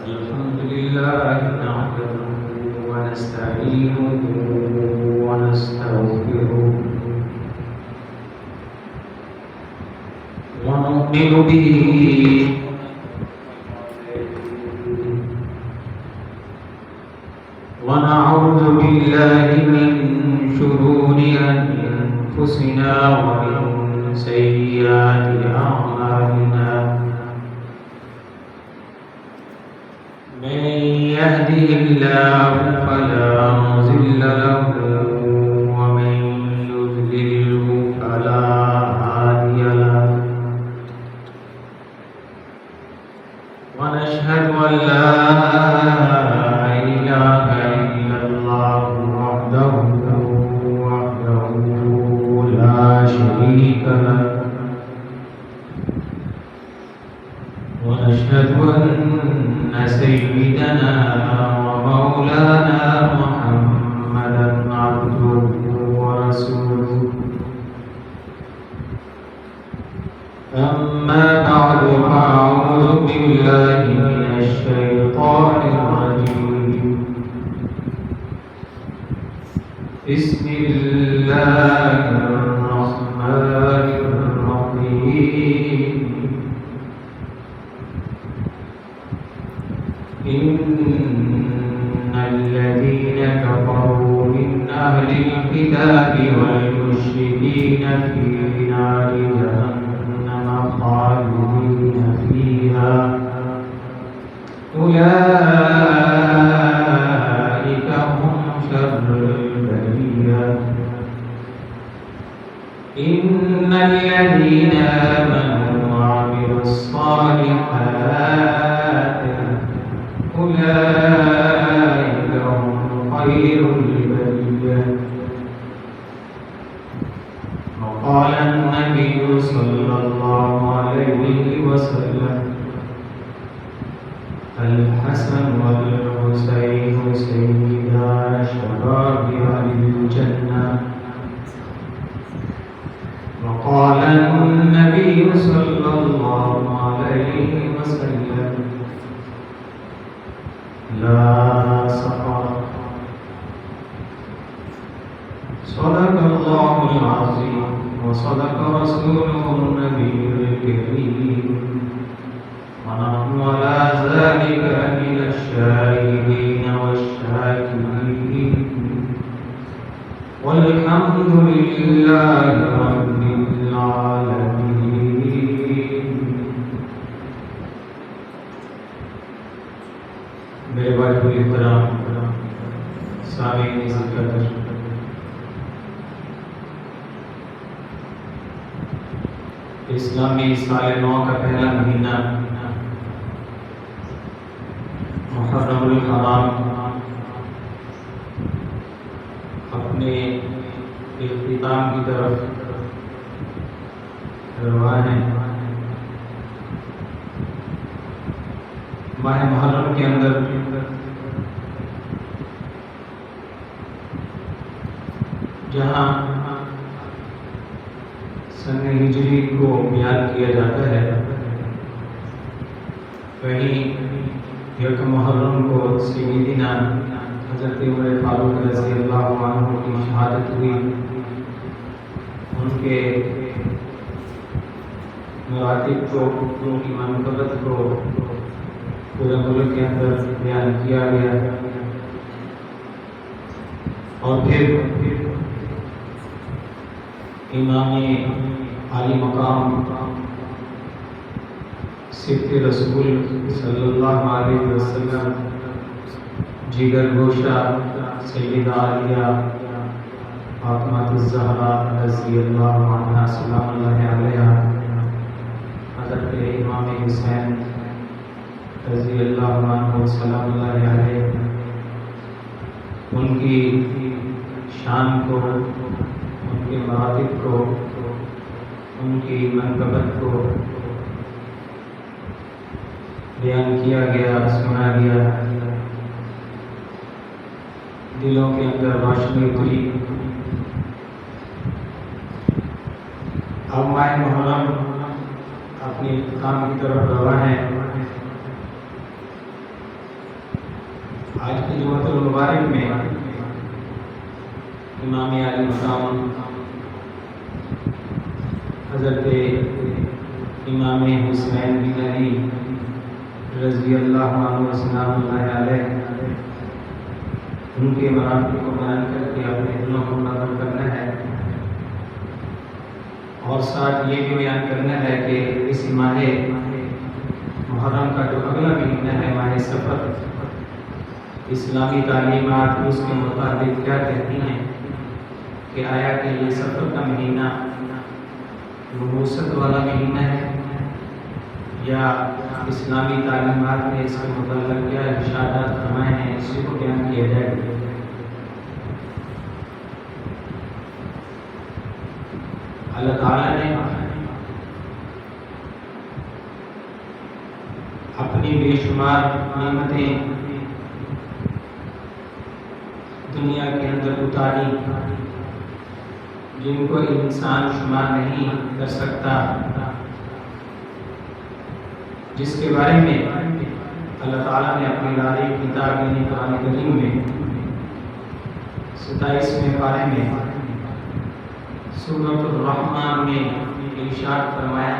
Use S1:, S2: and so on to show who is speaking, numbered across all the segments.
S1: الحمد لله نحمده ونستعينه ونستغفره ونؤمن به ونعوذ بالله من شرور أنفسنا ومن سيئات أعمالنا من يهده الله فلا مضل له ومن يضلله فلا هادي له ونشهد أن لا إله إلا الله وحده لا شريك له ونشهد أن سيدنا ومولانا محمدا عبده ورسوله أما بعد فأعوذ بالله من الشيطان الرجيم بسم الله الرحمن الرحيم إن الذين كفروا من أهل الكتاب والمشركين في نار جهنم خالدين فيها أولئك هم شر البرية إن الذين آمنوا وعملوا الصالحات أولئك هم خير البرية وقال النبي صلى الله عليه وسلم الحسن والحسين سيدا شباب أهل الجنة وقال النبي صلى الله عليه وسلم لا سخر صدق الله العظيم وصدق رسوله النبي الكريم ونحن على ذلك من الشاهدين والشاكرين والحمد لله رب العالمين. میرے بھائی احترام سامعین اس قدر اسلامی سال نو کا پہلا مہینہ محرم الحرام اپنے اختتام کی طرف رواں ہے. ماہ محرم کے اندر جہاں سن ہجری کو بیان کیا جاتا ہے وہیں یک محرم کو سیدنا حضرت عمر فاروق رضی اللہ عنہ کی شہادت ہوئی. ان کے مراتب کو ان کی منقبت کو پورے ملک کے اندر بیان کیا گیا اور پھر امام عالی مقام صدق رسول صلی اللہ علیہ وسلم جگر گوشہ سیدہ عالیہ فاطمہ الزہرا رضی اللہ عنہا سلام اللہ علیہا، حضرت امام حسین رضی اللہ عنہ سلام اللہ علیہ، ان کی شان کو، ان کے مراتب کو، ان کی منقبت کو بیان کیا گیا، سنا گیا، دلوں کے اندر روشنی اتری. اب ماہ محرم اپنی اختتام کی طرف رواں ہے. آج کی جمعۃ المبارک میں امام علی مقام حضرت امام حسین بن علی رضی اللہ عنہ وسلام اللہ علیہ ان کے مراتب کو بیان کر کے اپنے دلوں کو نرم کرنا ہے، اور ساتھ یہ بھی بیان کرنا ہے کہ اس ماہ محرم کا جو اگلا مہینہ ہے ماہ سفر، اسلامی تعلیمات اس کے مطابق کیا کہتی ہیں کہ آیا کہ یہ سفر کا مہینہ نبوت والا مہینہ ہے، یا اسلامی تعلیمات میں اس کے متعلق کیا ارشادات فرمائے ہیں، اسی کو بیان کیا جائے گا۔ اللہ تعالیٰ نے اپنی بے شمار نعمتیں دنیا کے اندر اتاری جن کو انسان شمار نہیں کر سکتا، جس کے بارے میں اللہ تعالیٰ نے اپنی لاری کتاب یعنی قرآن کریم میں 27ویں پارے میں سورۃ الرحمن میں ارشاد فرمایا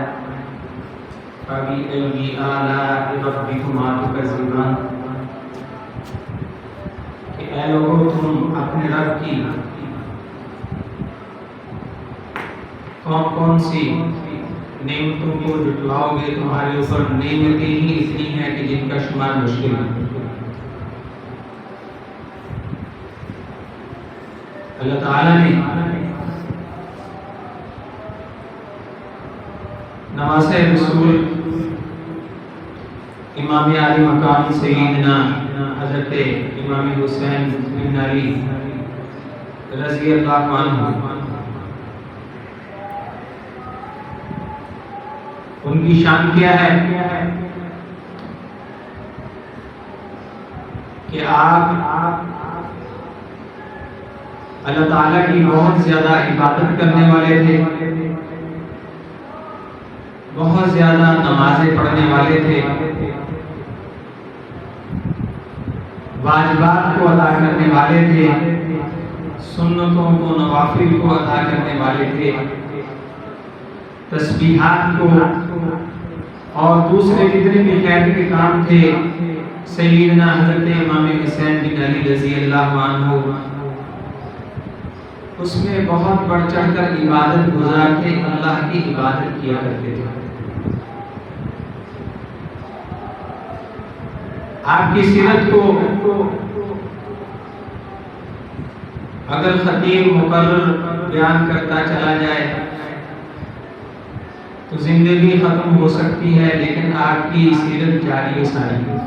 S1: فَبِأَيِّ آلَاءِ رَبِّكُمَا تُكَذِّبَانِ، کہ اے لوگوں تم اپنے رب کی کون سی نعمتوں کو جٹلاؤ گے؟ تمہارے اوپر نعمتیں ہی اتنی ہیں کہ جن کا شمار مشکل ہے۔ اللہ تعالیٰ نے نواسہ رسول امام علی مقام سیدنا حضرت امام حسین بن علی رضی اللہ عنہ ان کی شان کیا ہے کہ آپ اللہ تعالیٰ کی بہت زیادہ عبادت کرنے والے تھے، بہت زیادہ نمازیں پڑھنے والے تھے، واجبات کو ادا کرنے والے تھے، سنتوں کو نوافل کو ادا کرنے والے تھے، تسبیحات کو اور دوسرے جتنے بھی خیر کے کام تھے سیدنا حضرت امام حسین بن علی رضی اللہ عنہ اس میں بہت بڑھ چڑھ کر عبادت گزار کے اللہ کی عبادت کیا کرتے تھے۔ آپ کی سیرت کو اگر خطیب مقرر بیان کرتا چلا جائے تو زندگی ختم ہو سکتی ہے، لیکن آپ کی سیرت جاری و ساری ہے۔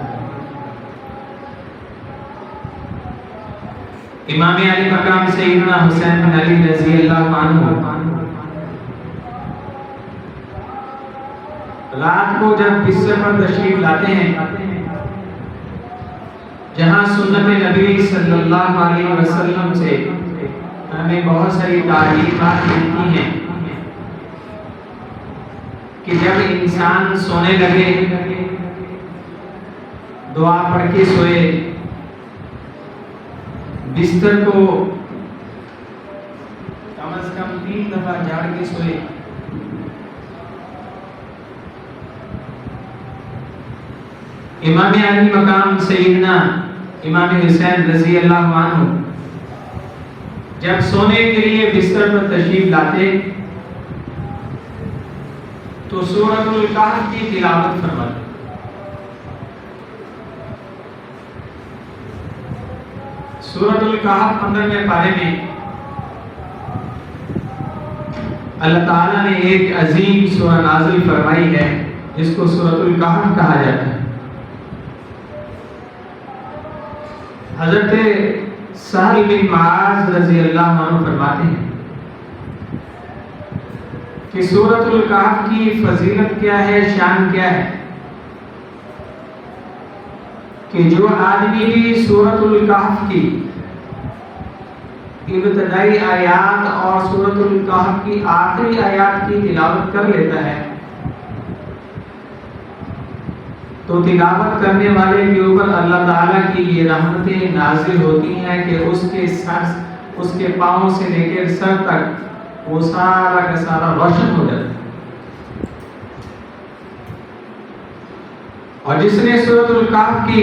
S1: امام علی مقام سیدنا حسین بن علی رضی اللہ عنہ رات کو جب بستر پر تشریف لاتے ہیں، جہاں سنت نبی صلی اللہ علیہ وسلم سے ہمیں بہت ساری تعلیمات ملتی ہیں کہ جب انسان سونے لگے دعا پڑھ کے سوئے، بستر کو کم از کم 3 دفعہ جھاڑ کے سوئے۔ امام علی مقام سیدنا امام حسین رضی اللہ عنہ جب سونے کے لیے بستر پر تشریف لاتے تو سورۃ الکہف کی تلاوت فرماتے۔ سورۃ الکہف 15ویں پارے میں اللہ تعالیٰ نے ایک عظیم سورہ نازل فرمائی ہے جس کو سورۃ الکہف کہا جاتا ہے۔ حضرت سہل بن معاذ رضی اللہ عنہ فرماتے ہیں کہ سورۃ الکہف کی فضیلت کیا ہے، شان کیا ہے، کہ جو آدمی بھی سورۃ الکہف کی ابتدائی آیات اور سورۃ الکہف کی آخری آیات کی تلاوت کر لیتا ہے تو تلاوت کرنے والے کے اوپر اللہ تعالیٰ کی یہ رحمتیں نازل ہوتی ہیں کہ اس کے پاؤں سے لے کر سر تک وہ سارا کا سارا روشن ہو جاتا ہے۔ اور جس نے سورۃ الکہف کی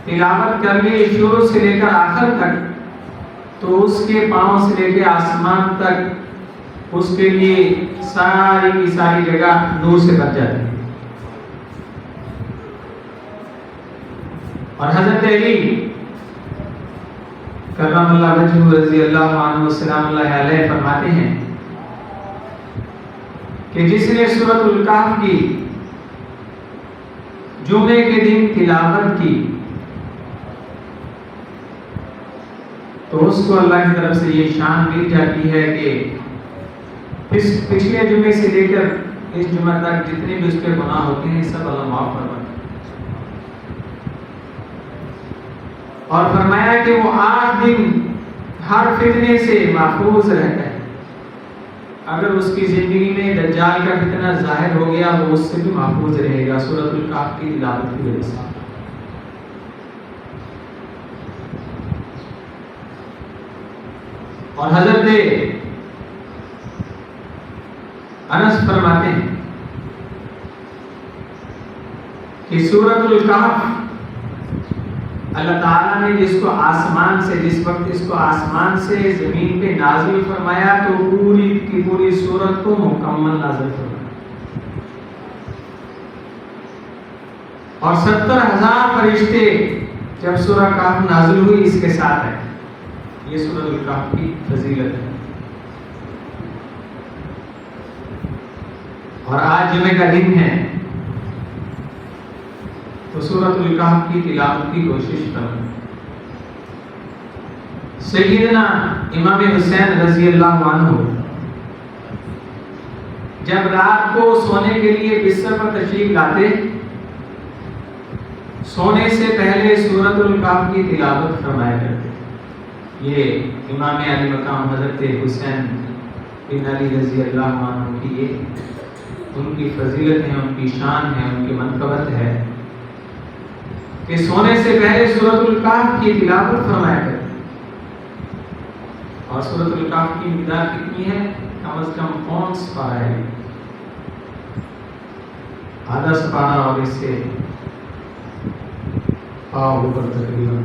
S1: تلاوت کر لی شروع سے لے کر آخر تک، تو اس کے پاؤں سے لے کے آسمان تک اس کے لیے ساری کی ساری جگہ نور سے بھر جاتی ہے۔ اور حضرت علی کرم اللہ وجہہ رضی اللہ عنہ والسلام اللہ علیہ فرماتے ہیں کہ جس نے سورۃ الکہف کی جمعے کے دن تلاوت کی تو اس کو اللہ کی طرف سے یہ شان مل جاتی ہے کہ پچھلے جمعے سے لے کر اس جمعہ تک جتنے بھی اس کے گناہ ہوتے ہیں سب اللہ معاف فرماتا ہے۔ اور فرمایا کہ وہ 8 دن ہر فتنے سے محفوظ رہتا ہے۔ اگر اس کی زندگی میں دجال کا فتنہ ظاہر ہو گیا وہ اس سے بھی محفوظ رہے گا سورۃ الکہف کی تلاوت کی وجہ سے۔ اور حضرت انس فرماتے ہیں کہ سورۃ الکہف اللہ تعالیٰ نے جس وقت اس کو آسمان سے زمین پہ نازل فرمایا تو پوری کی پوری سورت کو مکمل نازل فرمایا، اور 70,000 فرشتے جب سورہ کہف نازل ہوئی اس کے ساتھ ہے۔ یہ سورۃ الکہف کی فضیلت ہے۔ اور آج جمعے کا دن ہے تو سورۃ الکہف کی تلاوت کی کوشش کریں۔ سیدنا امام حسین رضی اللہ عنہ جب رات کو سونے کے لیے بستر پر تشریف لاتے، سونے سے پہلے سورۃ الکہف کی تلاوت فرمایا کرتے۔ یہ امام علی مقام حضرت حسین بن علی رضی اللہ عنہ کی یہ ان کی فضیلت ہے، ان کی شان ہے، ان کی منقبت ہے کہ سونے سے پہلے سورۃ الکہف کی تلاوت فرمایا کرتے۔ اور سورۃ الکہف کی مقدار کتنی ہے؟ کم از کم 5 پارہ ہے، آدھا سپارہ اور اس سے پاؤ اوپر تقریباً۔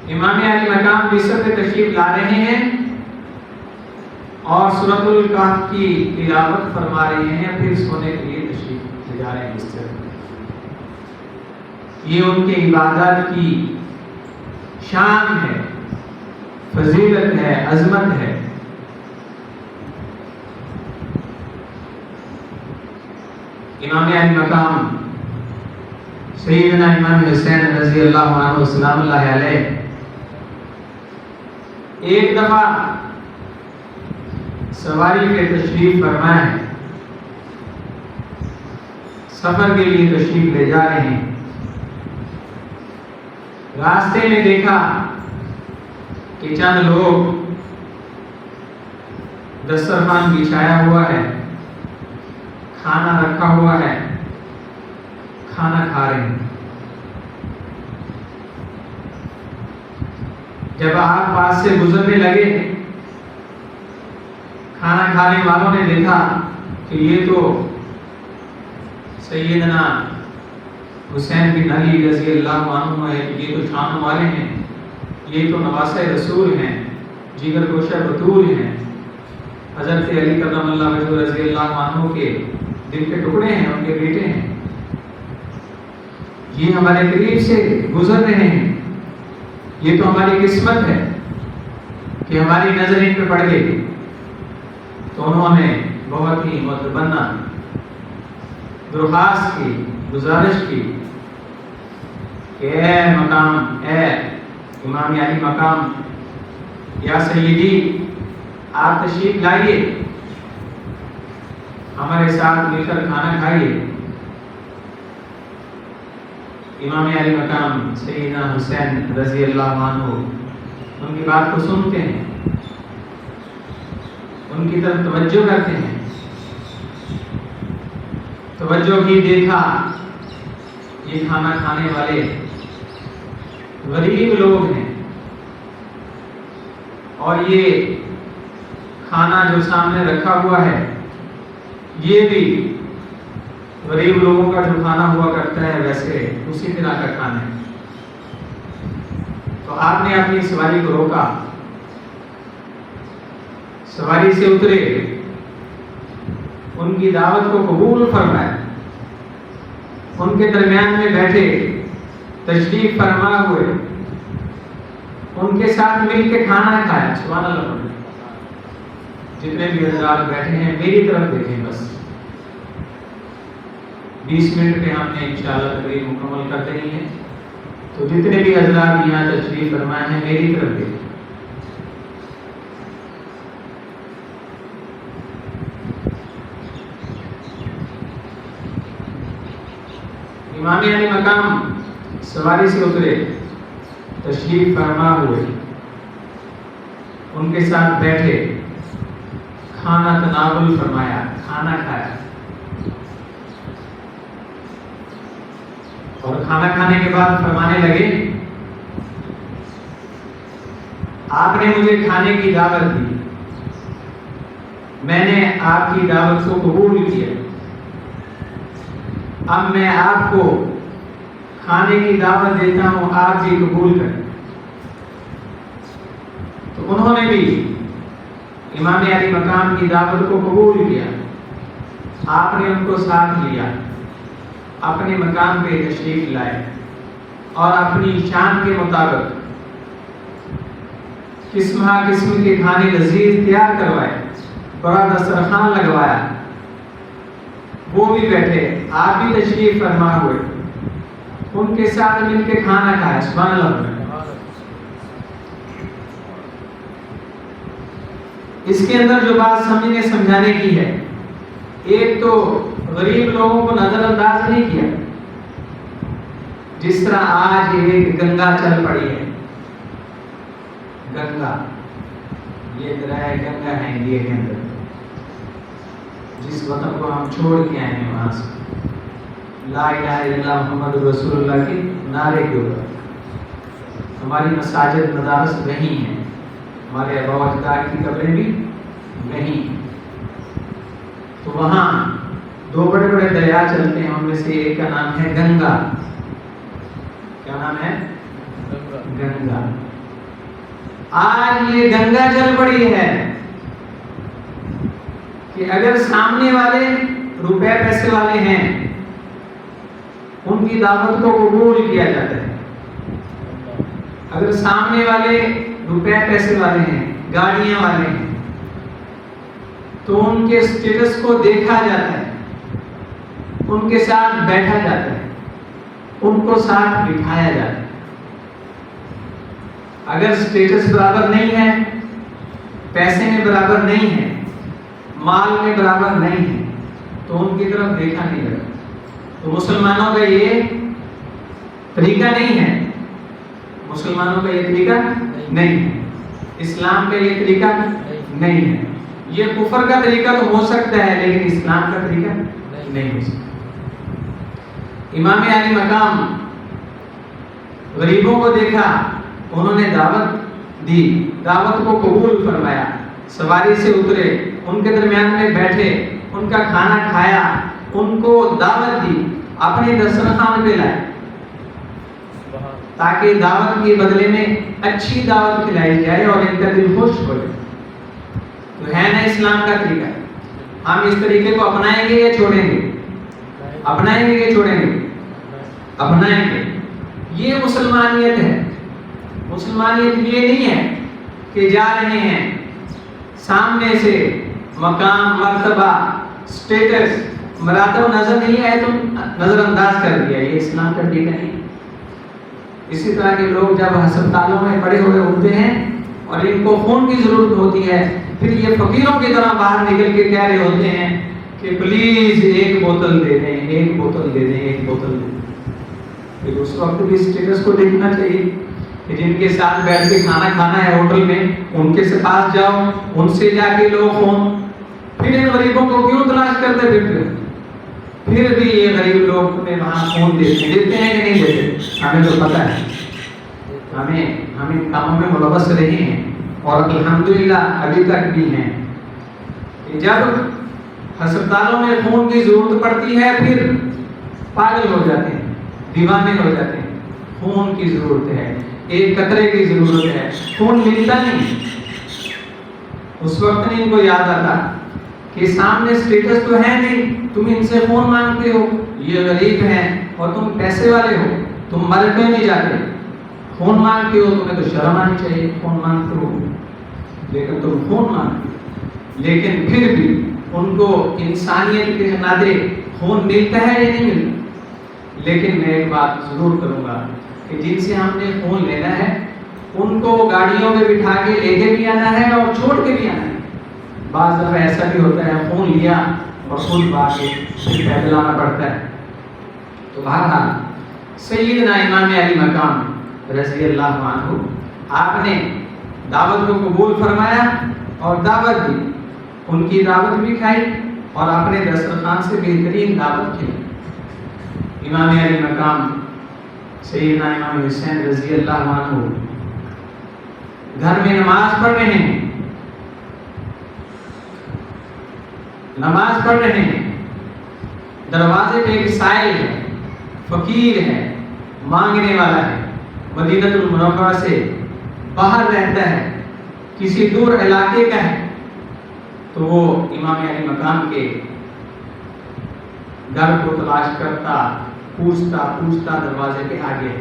S1: امام علی مقام بستر پہ تشریف لا رہے ہیں اور سورۃ الکہف کی تلاوت فرما رہے ہیں، پھر سونے کے لیے تشریف لے جا رہے ہیں بستر پہ۔ یہ ان کے عبادات کی شان ہے، فضیلت ہے، عظمت ہے۔ امام علی مقام سیدنا امام حسین رضی اللہ عنہ سلام اللہ علیہ ایک دفعہ سواری پہ تشریف فرما ہے، سفر کے لیے تشریف لے جا رہے ہیں۔ راستے میں دیکھا کہ چند لوگ دسترخوان بچھایا ہوا ہے، کھانا رکھا ہوا ہے، کھانا کھا رہے ہیں۔ جب آپ پاس سے گزرنے لگے، کھانا کھانے والوں نے دیکھا کہ یہ تو سیدنا حسین بن علی رضی اللہ عنہ ہے، یہ تو شان والے ہیں، یہ تو نواسہ رسول ہیں، جگر گوشہ بطول ہیں، حضرت علی کرم اللہ وجہہ رضی اللہ عنہ کے دل کے ٹکڑے ہیں، ان کے بیٹے ہیں، یہ ہمارے قریب سے گزر رہے ہیں، یہ تو ہماری قسمت ہے کہ ہماری نظر ان پہ پڑ گئی۔ تو انہوں نے بہت ہی متبنہ درخواست کی، گزارش کی کہ اے مقام، اے امام علی مقام، یا سیدی آپ تشریف لائیے، ہمارے ساتھ مل کر کھانا کھائیے۔ امام علی مقام سیدنا حسین رضی اللہ عنہ ان کی بات کو سنتے ہیں، ان کی طرف توجہ کرتے ہیں، تو توجہ کی، دیکھا یہ کھانا کھانے والے غریب لوگ ہیں، اور یہ کھانا جو سامنے رکھا ہوا ہے یہ بھی غریب لوگوں کا جو کھانا ہوا کرتا ہے ویسے اسی طرح کا کھانا ہے۔ تو آپ نے اپنی سواری کو روکا، سواری سے اترے، ان کی دعوت کو قبول فرمایا، ان کے درمیان میں بیٹھے، تشریف فرما ہوئے، ان کے ساتھ مل کے کھانا کھایا۔ سبحان اللہ۔ جتنے بھی حضرات بیٹھے ہیں میری طرف دیکھیں، بس 20 منٹ پہ ہم نے انشاءاللہ تقریر مکمل کر دینی ہے، تو جتنے بھی حضرات یہاں تشریف فرمائے ہیں میری طرف دیکھیں۔ امام علی مقام سواری سے اترے، تشریف فرما ہوئے، ان کے ساتھ بیٹھے، کھانا تناول فرمایا، کھانا کھایا، اور کھانا کھانے کے بعد فرمانے لگے آپ نے مجھے کھانے کی دعوت دی، میں نے آپ کی دعوت کو قبول کیا، اب میں آپ کو کھانے کی دعوت دیتا ہوں، آپ بھی قبول کریں۔ تو انہوں نے بھی امام علی مقام کی دعوت کو قبول کیا، آپ نے ان کو ساتھ لیا، اپنے مقام پہ تشریف لائے، اور اپنی شان کے مطابق قسم قسم کے کھانے لذیذ تیار کروائے، بڑا دسترخوان لگوایا، وہ بھی بیٹھے، آپ بھی تشریف فرما ہوئے، ان کے ساتھ مل کے کھانا کھایا۔ سبحان اللہ۔ اس کے اندر جو بات سمجھنے سمجھانے کی ہے، ایک تو غریب لوگوں کو نظر انداز نہیں کیا، جس طرح آج ایک گنگا چل پڑی ہے، گنگا، یہ دریا گنگا ہے انڈیا کے اندر، جس وطن کو ہم چھوڑ کے آئے ہیں وہاں سے لا الہ الا اللہ محمد رسول اللہ کے نعرے کے اوپر ہماری مساجد مدارس وہیں ہیں، ہمارے آباء و اجداد کی قبریں بھی وہیں ہیں۔ تو وہاں دو بڑے بڑے دریا چلتے ہیں، ان میں سے ایک کا نام ہے گنگا۔ کیا نام ہے؟ گنگا۔ آج یہ گنگا چل پڑی ہے کہ اگر سامنے والے روپے پیسے والے ہیں ان کی دعوت کو قبول کیا جاتا ہے، اگر سامنے والے روپے پیسے والے ہیں، گاڑیاں والے ہیں، تو ان کے اسٹیٹس کو دیکھا جاتا ہے، ان کے ساتھ بیٹھا جاتا ہے، ان کو ساتھ بٹھایا جاتا ہے۔ اگر اسٹیٹس برابر نہیں ہے، پیسے میں برابر نہیں ہے، مال میں برابر نہیں ہے، تو ان کی طرف دیکھا نہیں جاتا۔ تو مسلمانوں کا یہ طریقہ نہیں ہے، مسلمانوں کا یہ طریقہ نہیں ہے، اسلام کا یہ طریقہ نہیں ہے۔ یہ کفر کا طریقہ تو ہو سکتا ہے لیکن اسلام کا طریقہ نہیں ہو سکتا۔ امام علی مقام غریبوں کو دیکھا، انہوں نے دعوت دی، دعوت کو قبول فرمایا، سواری سے اترے، ان کے درمیان میں بیٹھے، ان کا کھانا کھایا، ان کو دعوت دی، اپنے دسترخوان پہ لائے تاکہ دعوت کے بدلے میں اچھی دعوت کھلائی جائے اور ان کا دل خوش ہو جائے۔ تو ہے نا اسلام کا طریقہ؟ ہم اس طریقے کو اپنائیں گے یا چھوڑیں گے؟ اپنائیں گے یا چھوڑیں گے؟ اپنائیں گے۔ یہ مسلمانیت ہے۔ مسلمانیت یہ نہیں ہے کہ جا رہے ہیں سامنے سے مقام، مرتبہ، سٹیٹس، مراتب نظر نہیں آئے تو نظر انداز کر دیا، یہ اسلام کا طریقہ نہیں۔ اسی طرح کے لوگ جب ہسپتالوں میں پڑے ہوئے ہوتے ہیں اور ان کو خون کی ضرورت ہوتی ہے، پھر یہ فقیروں کی طرح باہر نکل کے کہہ رہے ہوتے ہیں کہ پلیز ایک بوتل دے دیں، ایک بوتل دے دیں، ایک بوتل دے دیں۔ پھر اس وقت بھی اسٹیٹس کو دیکھنا چاہیے کہ جن کے ساتھ بیٹھ کے کھانا کھانا ہے ہوٹل میں، ان کے پاس جاؤ، ان سے جا کے لو خون۔ پھر ان غریبوں کو کیوں تلاش کرتے پھرتے؟ پھر بھی یہ غریب لوگ تمہیں وہاں فون دیتے ہیں کہ نہیں دیتے؟ ہمیں تو پتہ ہے، ہمیں کاموں میں ملوث رہے ہیں اور الحمدللہ ابھی تک بھی ہیں کہ جب ہسپتالوں میں خون کی ضرورت پڑتی ہے پھر پاگل ہو جاتے ہیں، دیوانے ہو جاتے ہیں. خون کی ضرورت ہے، ایک قطرے کی ضرورت ہے، خون ملتا نہیں. اس وقت نہیں ان کو یاد آتا کہ سامنے سٹیٹس تو ہے نہیں، تم ان سے خون مانگتے ہو، یہ غریب ہیں اور تم پیسے والے ہو، تم مر کیوں نہیں جاتے؟ خون مانگتے ہو، تمہیں تو شرم آنی چاہیے، خون مانگتے ہو لیکن تم خون مانگتے ہو. لیکن پھر بھی ان کو انسانیت کے ناطے خون ملتا ہے یا نہیں ملتا؟ لیکن میں ایک بات ضرور کروں گا کہ جن سے ہم نے خون لینا ہے ان کو گاڑیوں میں بٹھا کے لے کے بھی آنا ہے اور چھوڑ کے بھی آنا ہے. بعض دفعہ ایسا بھی ہوتا ہے خون لیا اور خود با کے پھر پیدل آنا پڑتا ہے. تو بہرحال سیدنا امام علی مقام رضی اللہ عنہ آپ نے دعوت کو قبول فرمایا اور دعوت دی، ان کی دعوت بھی کھائی اور اپنے دسترخوان سے بہترین دعوت کھلائی. امام علی مقام سیدنا امام حسین رضی اللہ عنہ گھر میں نماز پڑھ رہے ہیں، دروازے پہ ایک سائل ہے، فقیر ہے، مانگنے والا ہے، مدینہ المنورہ سے باہر رہتا ہے، کسی دور علاقے کا ہے. تو وہ امام علی مقام کے گھر کو تلاش کرتا، پوچھتا دروازے پہ آ گیا.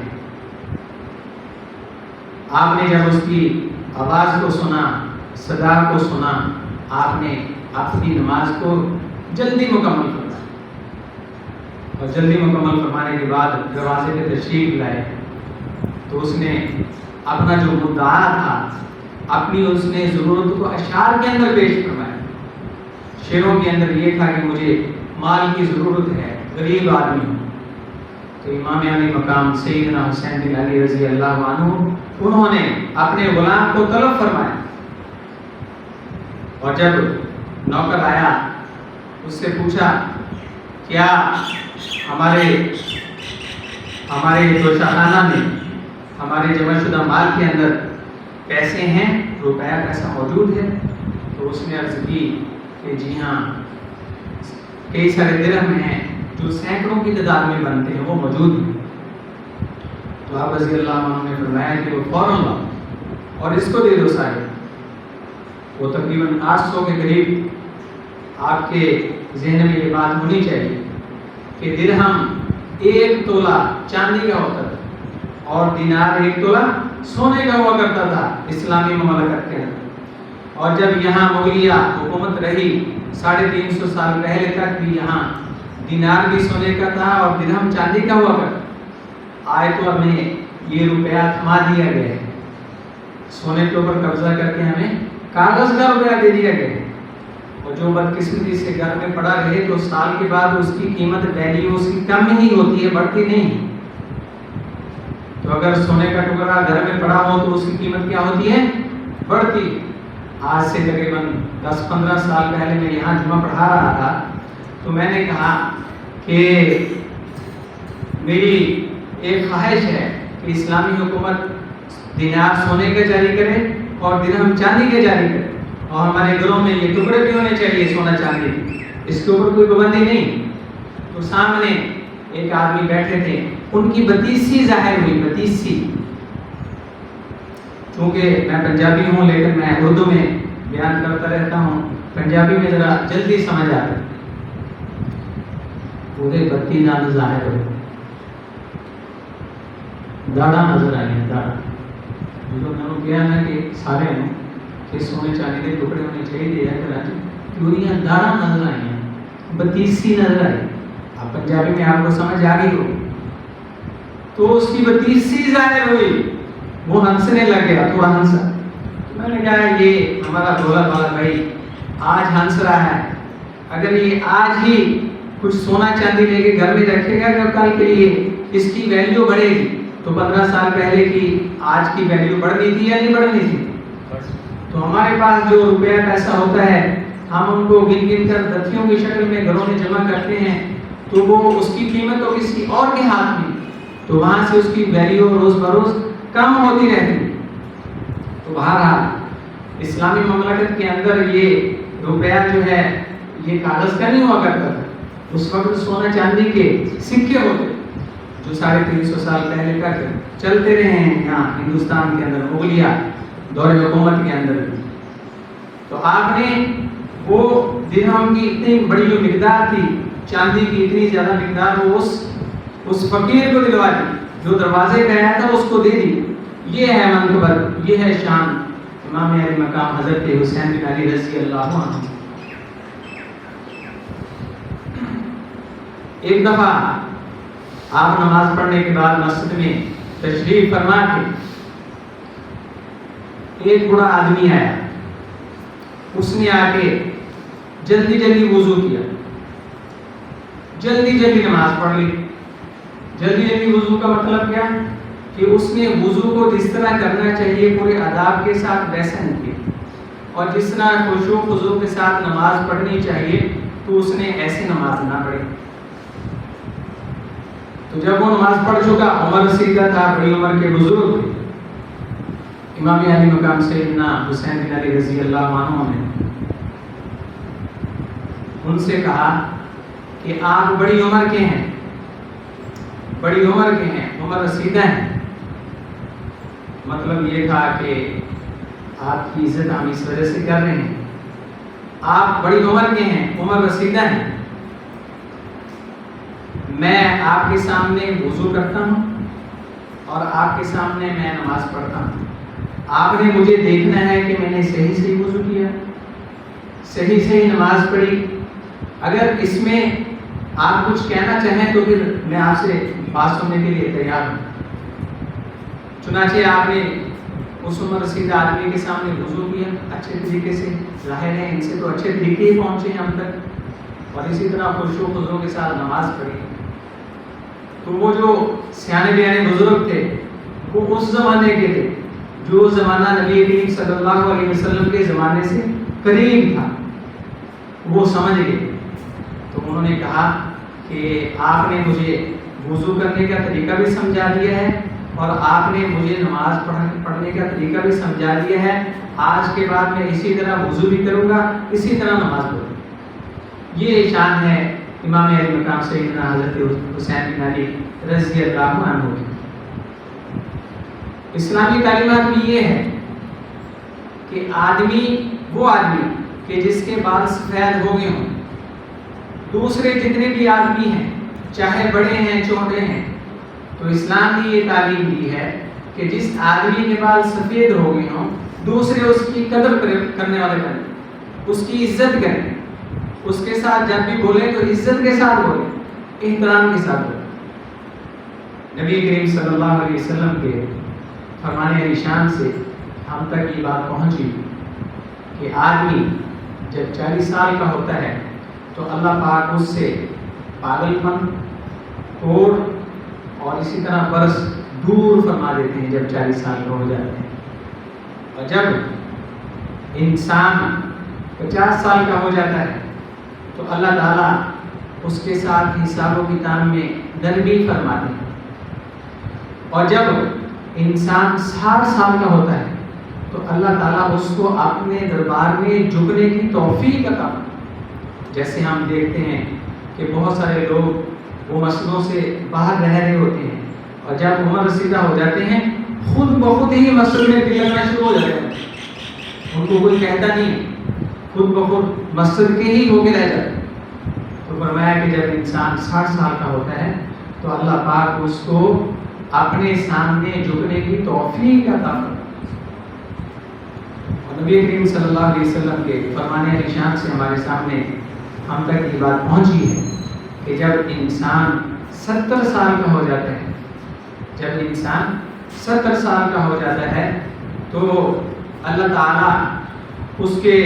S1: آپ نے جب اس کی آواز کو سنا، صدا کو سنا، آپ نے اپنی نماز کو جلدی مکمل فرمایا اور جلدی مکمل فرمانے کے بعد دروازے پہ تشریف لائے. تو اس نے اپنا جو مدعا تھا، اپنی اس نے ضرورت کو اشعار کے اندر پیش فرمایا. شعروں کے اندر یہ تھا کہ مجھے مال کی ضرورت ہے، غریب آدمی ہوں. تو امام علی مقام سیدنا حسین بن علی رضی اللہ عنہ انہوں نے اپنے غلام کو طلب فرمایا اور جب نوکر آیا اس سے پوچھا کیا ہمارے توشاخانہ میں ہمارے جمع شدہ مال کے اندر پیسے ہیں، روپیہ پیسہ موجود ہے؟ تو اس نے عرض کی کہ جی ہاں، کئی سارے درہم ہیں جو سینکڑوں کی تعداد میں بنتے ہیں، وہ موجود ہیں. تو آپ رضی اللہ عنہ نے فرمایا کہ وہ فوراً لاؤ اور اس کو دے دو سارے. وہ تقریباً 800 کے قریب. آپ کے ذہن میں یہ بات ہونی چاہیے کہ درہم 1 تولہ چاندی کا ہوتا تھا اور دینار 1 تولہ سونے کا ہوا کرتا تھا اسلامی مملکت کے اندر. اور جب یہاں مغلیہ حکومت رہی 350 سال پہلے تک بھی یہاں دینار بھی سونے کا تھا اور درہم چاندی کا ہوا کرتا. آئے تو ہمیں یہ روپیہ تھما دیا گیا ہے، سونے کے اوپر قبضہ کر کے ہمیں کاغذ کا روپیہ دے دیا گیا ہے. اور جو بدقسمتی سے گھر میں پڑا رہے تو سال کے بعد اس کی قیمت ویلیو اس کی کم ہی ہوتی ہے، بڑھتی نہیں. تو اگر سونے کا ٹکڑا گھر میں پڑا ہو تو اس کی قیمت کیا ہوتی ہے؟ بڑھتی. آج سے تقریباً 10-15 سال پہلے میں یہاں جمعہ پڑھا رہا تھا تو میں نے کہا کہ میری ایک خواہش ہے کہ اسلامی حکومت دینار سونے کا جاری کرے اور درہم چاندی کے جاری کرے اور ہمارے گھروں میں یہ ٹکڑے بھی ہونے چاہیے سونا چاندی، اس کے اوپر کوئی پابندی نہیں. تو سامنے ایک آدمی بیٹھے تھے، ان کی بتیسی ظاہر ہوئی، بتیسی. چونکہ میں پنجابی ہوں لیکن میں اردو میں بیان کرتا رہتا ہوں، پنجابی میں ذرا جلدی سمجھ آتا ہے. پورے بتی نہ ظاہر ہو، داڑھا نظر آئی ہیں، داڑھا. جو میں نے کہا نا کہ سارے ہیں کہ سونے چاندی کے ٹکڑے ہونے چاہیے، چوریاں داڑھا نظر آئی ہیں، بتیسی نظر آئی. اب پنجابی میں آپ کو سمجھ آ گئی ہو. تو اس کی بتیسی ظاہر ہوئی، وہ ہنسنے لگ گیا، تھوڑا ہنسا. میں نے کہا یہ ہمارا بولا والا بھائی آج ہنس رہا ہے، اگر یہ آج ہی کچھ سونا چاندی لے کے گھر میں رکھے گا تو کل کے لیے اس کی ویلیو بڑھے گی. تو 15 سال پہلے کی آج کی ویلیو بڑھنی تھی یا نہیں بڑھنی تھی؟ تو ہمارے پاس جو روپیہ پیسہ ہوتا ہے ہم ان کو گن گن کر دتیوں کی شکل میں گھروں میں جمع کرتے ہیں تو وہ اس کی قیمت تو کسی اور کے ہاتھ میں، تو وہاں سے اس کی ویلیو روز بروز کم ہوتی رہتی۔ تو بہرحال اسلامی مملکت کے اندر یہ روپیہ جو ہے یہ کاغذ کا نہیں ہوا کرتا تھا، اس وقت سونا چاندی کے سکے ہوتے جو 350 سال پہلے تک چلتے رہے ہیں یہاں ہندوستان کے اندر، مغلیہ دور حکومت کے اندر بھی۔ تو آپ نے وہ درہم کی اتنی بڑی جو مقدار تھی، چاندی کی اتنی زیادہ مقدار، وہ اس فقیر کو دلوا دی جو دروازے پہ آیا تھا، اس کو دے دی۔ یہ ہے منقبت، یہ ہے شان امام علی مقام حضرت حسین بن علی رضی اللہ عنہ۔ ایک دفعہ آپ نماز پڑھنے کے بعد مسجد میں تشریف فرما کے ایک بڑا آدمی آیا، اس نے آ کے جلدی جلدی وضو کیا، جلدی جلدی نماز پڑھ لی۔ جلدی جلدی وضو کا مطلب کیا کہ اس نے وضو کو جس طرح کرنا چاہیے پورے آداب کے ساتھ ویسا نہیں کیا، اور جس طرح خشوع و خضوع کے ساتھ نماز پڑھنی چاہیے تو اس نے ایسی نماز نہ پڑھی۔ تو جب وہ نماز پڑھ چکا، عمر رسیدہ تھا، بڑی عمر کے بزرگ امام علی مقام سیدنا حسین بن علی رضی اللہ عنہ نے ان سے کہا کہ آپ بڑی عمر کے ہیں، بڑی عمر کے ہیں، عمر رسیدہ ہیں۔ مطلب یہ تھا کہ آپ کی عزت ہم اس وجہ سے کر رہے ہیں، آپ بڑی عمر کے ہیں، عمر رسیدہ ہیں، میں آپ کے سامنے وضو کرتا ہوں اور آپ کے سامنے میں نماز پڑھتا ہوں، آپ نے مجھے دیکھنا ہے کہ میں نے صحیح صحیح وضو کیا، صحیح صحیح نماز پڑھی۔ اگر اس میں آپ کچھ کہنا چاہیں تو پھر میں آپ سے بات سننے کے لیے تیار ہوں۔ چنانچہ آپ نے اس عمر رسیدہ آدمی کے سامنے وضو کیا اچھے طریقے سے، ظاہر ہے ان سے تو اچھے طریقے ہی پہنچے ہیں ہم تک، اور اسی طرح خشوع و خضوع کے ساتھ نماز پڑھی۔ تو وہ جو سیانے بیانے بزرگ تھے وہ اس زمانے کے تھے جو زمانہ نبی کریم صلی اللہ علیہ وسلم کے زمانے سے قریب تھا، وہ سمجھ گئے۔ تو انہوں نے کہا کہ آپ نے مجھے وضو کرنے کا طریقہ بھی سمجھا دیا ہے اور آپ نے مجھے نماز پڑھنے کا طریقہ بھی سمجھا دیا ہے، آج کے بعد میں اسی طرح وضو بھی کروں گا، اسی طرح نماز پڑھوں گا۔ یہ شان ہے امام علی مقام سیدنا حضرت حسین بن علی رضی اللہ عنہ کی۔ اسلامی تعلیمات میں یہ ہے کہ وہ آدمی کہ جس کے بال سفید ہو گئے ہوں، دوسرے جتنے بھی آدمی ہیں چاہے بڑے ہیں چھوٹے ہیں، تو اسلام نے یہ تعلیم دی ہے کہ جس آدمی کے بال سفید ہو گئے ہوں دوسرے اس کی قدر کرنے والے بنیں، اس کی عزت کریں، اس کے ساتھ جب بھی بولیں تو عزت کے ساتھ بولیں، احترام کے ساتھ بولیں۔ نبی کریم صلی اللہ علیہ وسلم کے فرمانے نشان سے ہم تک یہ بات پہنچی کہ آدمی جب 40 سال کا ہوتا ہے تو اللہ پاک اس سے پاگل پن، کوڑ اور اسی طرح برس دور فرما دیتے ہیں جب 40 سال کا ہو جاتے ہیں۔ اور جب انسان 50 سال کا ہو جاتا ہے تو اللہ تعالیٰ اس کے ساتھ حساب و کتاب میں نرمی فرماتے ہیں، اور جب انسان 60 سال کا ہوتا ہے تو اللہ تعالیٰ اس کو اپنے دربار میں جھکنے کی توفیق عطا کرتا ہے۔ جیسے ہم دیکھتے ہیں کہ بہت سارے لوگ وہ مسئلوں سے باہر رہ رہے ہوتے ہیں اور جب عمر رسیدہ ہو جاتے ہیں خود بخود ہی مسجد میں بگڑنا شروع ہو جاتے ہیں، ان کو کوئی کہتا نہیں، خود بخود مسجد کے ہی ہو کے رہ جاتے ہیں۔ تو فرمایا کہ جب انسان 60 سال کا ہوتا ہے تو اللہ پاک اس کو اپنے سامنے جھکنے کی توفیق عطا کرتا ہے۔ اور نبی کریم صلی اللہ علیہ وسلم کے فرمانے نشان سے ہمارے سامنے ہم تک یہ بات پہنچی ہے کہ جب انسان 70 سال کا ہو جاتا ہے، جب انسان 70 سال کا ہو جاتا ہے تو اللہ تعالیٰ اس کے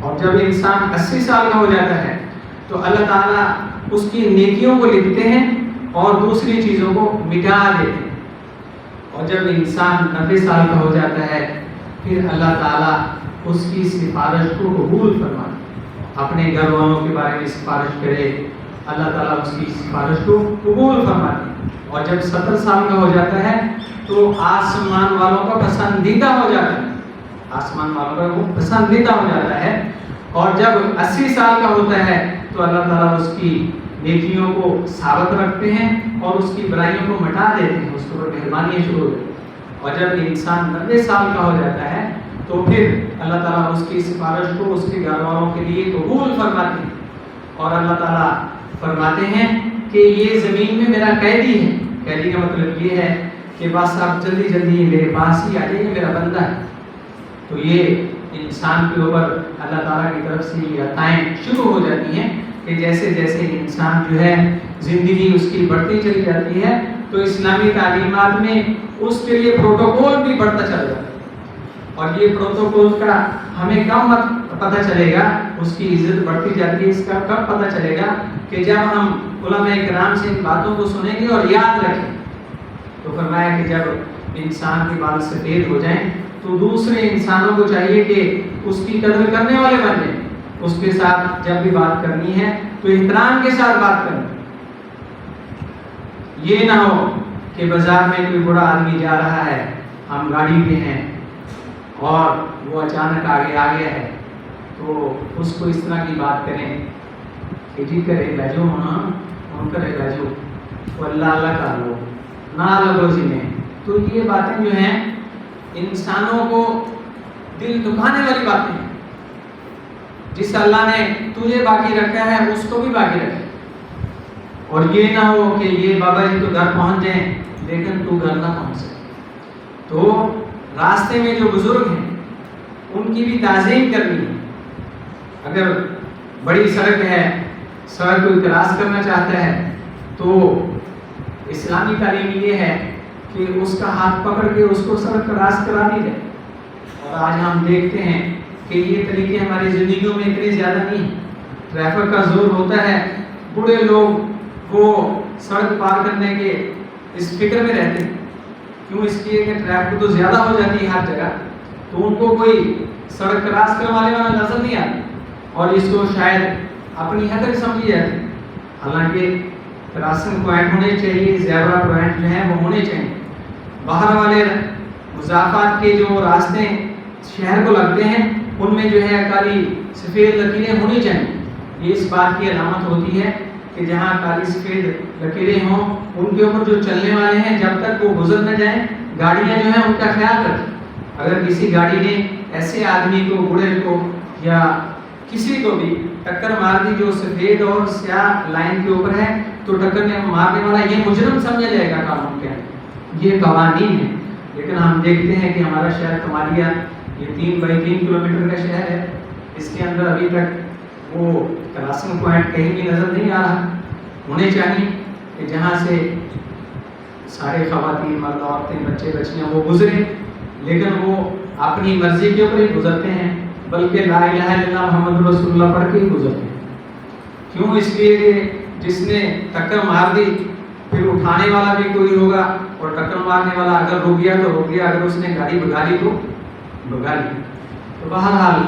S1: اور جب انسان 80 سال کا ہو جاتا ہے تو اللہ تعالیٰ اس کی نیکیوں کو لکھتے ہیں اور دوسری چیزوں کو مٹا دیتے ہیں۔ اور جب انسان 90 سال کا ہو جاتا ہے پھر اللہ تعالیٰ اس کی سفارش کو قبول فرمائے، اپنے گھر والوں کے بارے میں سفارش کرے، اللہ تعالیٰ اس کی سفارش کو قبول فرماتے ہیں۔ اور جب 70 سال کا ہو جاتا ہے تو آسمان والوں کا پسندیدہ ہو جاتا ہے، آسمان والوں کا وہ پسندیدہ ہو جاتا ہے۔ اور جب 80 سال کا ہوتا ہے تو اللہ تعالیٰ اس کی نیکیوں کو ثابت رکھتے ہیں اور اس کی برائیوں کو مٹا دیتے ہیں، اس کے اوپر مہربانیاں شروع ہو جاتی ہیں۔ اور جب انسان 90 سال کا ہو جاتا ہے تو پھر اللہ تعالیٰ اس کی سفارش کو اس کے گھر والوں کے لیے قبول فرماتے ہیں، اور اللہ تعالیٰ فرماتے ہیں کہ یہ زمین میں میرا قیدی ہے۔ قیدی کا مطلب یہ ہے کہ بس آپ جلدی جلدی میرے پاس ہی آ جائیے، میرا بندہ ہے۔ تو یہ انسان کے اوپر اللہ تعالیٰ کی طرف سے یہ عطائیں شروع ہو جاتی ہیں کہ جیسے جیسے انسان جو ہے زندگی اس کی بڑھتی چلی جاتی ہے تو اسلامی تعلیمات میں اس کے لیے پروٹوکول بھی بڑھتا چلا جاتا ہے۔ اور یہ پروٹوکول کا ہمیں کب پتہ چلے گا، اس کی عزت بڑھتی جاتی ہے، اس کا کب پتہ چلے گا کہ جب ہم علماء کرام سے ان باتوں کو سنیں گے اور یاد رکھیں۔ تو فرمایا کہ جب انسان کے بال سفید ہو جائیں تو دوسرے انسانوں کو چاہیے کہ اس کی قدر کرنے والے بن جائیں، اس کے ساتھ جب بھی بات کرنی ہے تو احترام کے ساتھ بات کریں۔ یہ نہ ہو کہ بازار میں کوئی بڑا آدمی جا رہا ہے، ہم گاڑی پہ ہیں اور وہ اچانک آگے آ گیا ہے تو اس کو اس طرح کی بات کریں کہ جی کرے لاجو ہونا ان کرے لاجو وہ اللہ اللہ کا لو نہ لگو جی میں۔ تو یہ باتیں جو ہیں انسانوں کو دل دکھانے والی باتیں ہیں۔ جس اللہ نے تجھے باقی رکھا ہے اس کو بھی باقی رکھے، اور یہ نہ ہو کہ یہ بابا جی تو گھر پہنچ جائیں لیکن تو گھر نہ پہنچ سکے۔ تو راستے میں جو بزرگ ہیں ان کی بھی تعظیم کرنی ہے۔ اگر بڑی سڑک ہے، سڑک کو کراس کرنا چاہتا ہے تو اسلامی تعلیم یہ ہے کہ اس کا ہاتھ پکڑ کے اس کو سڑک کراس کرا دی جائے۔ اور آج ہم دیکھتے ہیں کہ یہ طریقے ہماری زندگیوں میں اتنے زیادہ نہیں، ٹریفک کا زور ہوتا ہے، بوڑھے لوگ وہ سڑک پار کرنے کے اس فکر میں رہتے ہیں، کیوں؟ اس لیے کہ ٹریفک تو زیادہ ہو جاتی ہے ہر جگہ، تو ان کو کوئی سڑک کراس کروانے والا نظر نہیں آتا اور اس کو شاید اپنی حد تک سمجھی جاتی۔ حالانکہ کراسنگ پوائنٹ ہونے چاہیے، زیبرا پوائنٹ جو ہیں وہ ہونے چاہیے۔ باہر والے مضافات کے جو راستے شہر کو لگتے ہیں ان میں جو ہے کالی سفید لکیریں ہونی چاہیے۔ یہ اس بات کی علامت ہوتی ہے کہ جہاں کالی سفید لکیریں ہوں ان کے اوپر جو چلنے والے ہیں جب تک وہ گزر نہ جائیں گاڑیاں جو ہیں ان کا خیال رکھیں۔ اگر کسی گاڑی نے ایسے آدمی کو، بوڑھے کو یا کسی کو بھی ٹکر مار دی جو سفید اور سیاہ لائن کے اوپر ہے تو ٹکر مارنے والا یہ مجرم سمجھا جائے گا قانون کے اندر۔ یہ قوانین ہیں، لیکن ہم دیکھتے ہیں کہ ہمارا شہر کمالیہ یہ 3 بائی 3 کلومیٹر کا شہر ہے، اس کے اندر ابھی تک وہ کراسنگ پوائنٹ کہیں بھی نظر نہیں آ رہا۔ ہونے چاہیے کہ جہاں سے سارے خواتین، مرد، عورتیں، بچے بچیاں وہ گزریں، لیکن وہ اپنی مرضی کے اوپر ہی گزرتے ہیں، بلکہ لا الہ الا اللہ محمد رسول اللہ پڑھ کے ہی گزرتے ہیں۔ کیوں؟ اس لیے کہ جس نے ٹکر مار دی پھر اٹھانے والا بھی کوئی ہوگا، اور ٹکر مارنے والا اگر رک گیا تو رک گیا، اگر اس نے گاڑی بگا لی تو بگا لی۔ تو بہرحال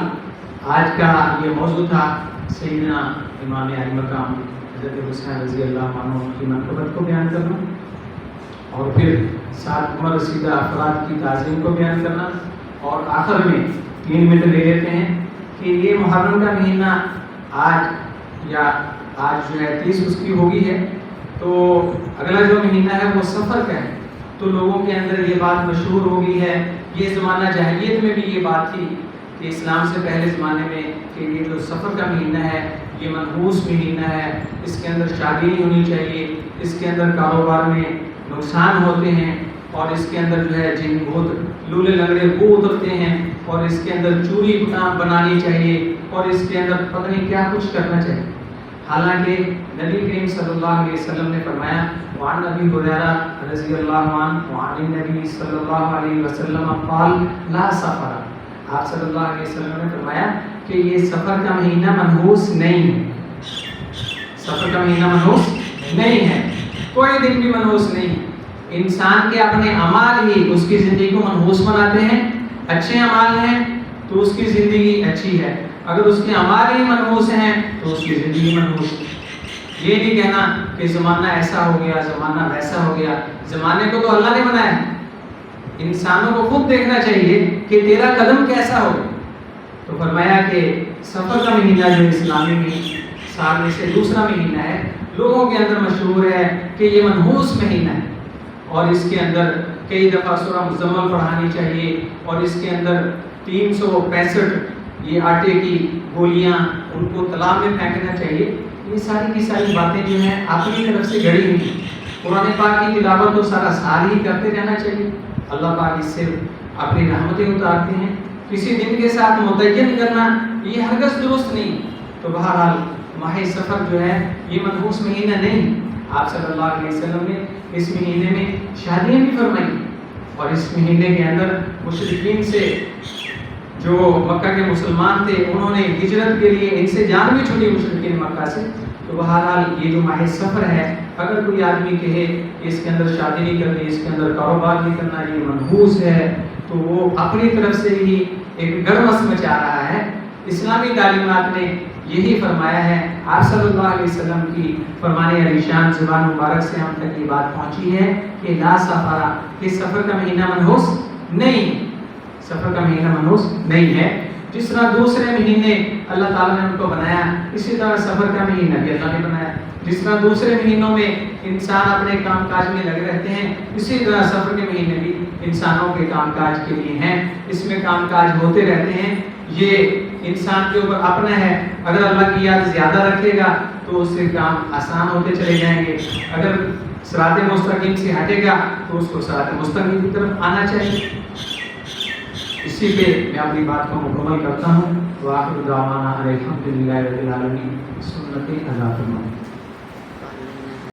S1: آج کا یہ موضوع تھا سیدنا امام علی مقام حضرت حسین رضی اللہ عنہ کی منقبت کو بیان کرنا، اور پھر ساتھ عمر رسیدہ افراد کی تعظیم کو بیان کرنا، اور آخر میں 3 منٹ لے لیتے ہیں کہ یہ محرم کا مہینہ آج جو ہے 30 اس کی ہوگی ہے، تو اگلا جو مہینہ ہے وہ سفر کا ہے، تو لوگوں کے اندر یہ بات مشہور ہو گئی ہے۔ یہ زمانہ جاہلیت میں بھی یہ بات تھی کہ اسلام سے پہلے زمانے میں کہ یہ جو سفر کا مہینہ ہے یہ منحوس مہینہ ہے، اس کے اندر شادی نہیں ہونی چاہیے، اس کے اندر کاروبار میں نقصان ہوتے ہیں، اور اس کے اندر جو ہے جن بہت لولے لنگڑے وہ اترتے ہیں، اور اس کے اندر چوری بنانی چاہیے، اور اس کے اندر پتہ نہیں کیا کچھ کرنا چاہیے۔ حالانکہ نبی کریم صلی اللہ علیہ وسلم نے فرمایا، وعن ابی ہریرہ رضی اللہ عنہ وعن النبی صلی اللہ علیہ وسلم قال لا سفر، آپ صلی اللہ علیہ وسلم نے فرمایا کہ یہ سفر کا مہینہ منحوس نہیں ہے، سفر کا مہینہ منحوس نہیں ہے، کوئی دن بھی منحوس نہیں ہے۔ انسان کے اپنے اعمال ہی اس کی زندگی کو منحوس بناتے ہیں، اچھے اعمال ہیں تو اس کی زندگی اچھی ہے، اگر اس کے اعمال ہی منحوس ہیں تو اس کی زندگی منحوس ہے۔ یہ نہیں کہنا کہ زمانہ ایسا ہو گیا، زمانہ ویسا ہو گیا، زمانے کو تو اللہ نے بنایا ہے، انسانوں کو خود دیکھنا چاہیے کہ تیرا قدم کیسا ہو۔ تو فرمایا کہ سفر کا مہینہ جو اسلامی میں سال میں سے دوسرا مہینہ ہے، لوگوں کے اندر مشہور ہے کہ یہ منحوس مہینہ ہے، اور اس کے اندر کئی دفعہ سورہ مزمل پڑھانی چاہیے، اور اس کے اندر 365 یہ آٹے کی گولیاں ان کو تالاب میں پھینکنا چاہیے۔ یہ ساری کی ساری باتیں جو ہیں اپنی طرف سے گڑی ہوئی ہیں۔ قرآن پاک کی تلاوت تو سارا سال ہی کرتے رہنا چاہیے، اللہ پاک اس سے اپنی رحمتیں اتارتے ہیں، کسی دن کے ساتھ متعین کرنا یہ ہرگز درست نہیں۔ تو بہرحال ماہ سفر جو ہے یہ منحوس مہینہ نہیں، آپ صلی اللہ علیہ وسلم نے اس مہینے میں شادیاں بھی فرمائیں، اور اس مہینے کے اندر مشرکین سے جو مکہ کے مسلمان تھے انہوں نے ہجرت کے لیے ان سے جان بھی چھوڑی مشرکین مکہ سے۔ تو بہرحال یہ جو ماہ سفر ہے، اگر کوئی آدمی کہے کہ اس کے اندر شادی نہیں کرنی، اس کے اندر کاروبار نہیں کرنا، یہ منحوس ہے، تو وہ اپنی طرف سے ہی ایک گرمس مچا رہا ہے۔ اسلامی تعلیمات نے یہی فرمایا ہے، آپ صلی اللہ علیہ وسلم کی فرمانے علی شان زبان مبارک سے ہم تک یہ بات پہنچی ہے کہ لا سفر، کہ سفر کا مہینہ منحوس نہیں، سفر کا مہینہ منحوس نہیں ہے۔ جس طرح دوسرے مہینے اللہ تعالیٰ نے ان کو بنایا، اسی طرح سفر کا مہینہ بھی اللہ نے بنایا۔ جس طرح دوسرے مہینوں میں انسان اپنے کام کاج میں لگے رہتے ہیں، اسی طرح سفر کے مہینے بھی انسانوں کے کام کاج کے لیے ہیں، اس میں کام کاج ہوتے رہتے ہیں۔ یہ انسان کے اوپر اپنا ہے، اگر اللہ کی یاد زیادہ رکھے گا تو اس سے کام آسان ہوتے چلے جائیں گے، اگر صراط مستقیم سے ہٹے گا تو اس کو صراط مستقیم کی طرف آنا چاہیے۔ اسی پہ میں اپنی بات کو مکمل کرتا ہوں۔ وآخر دعوانا الحمدللہ رب العالمین، سنت اللہ فرمائیں۔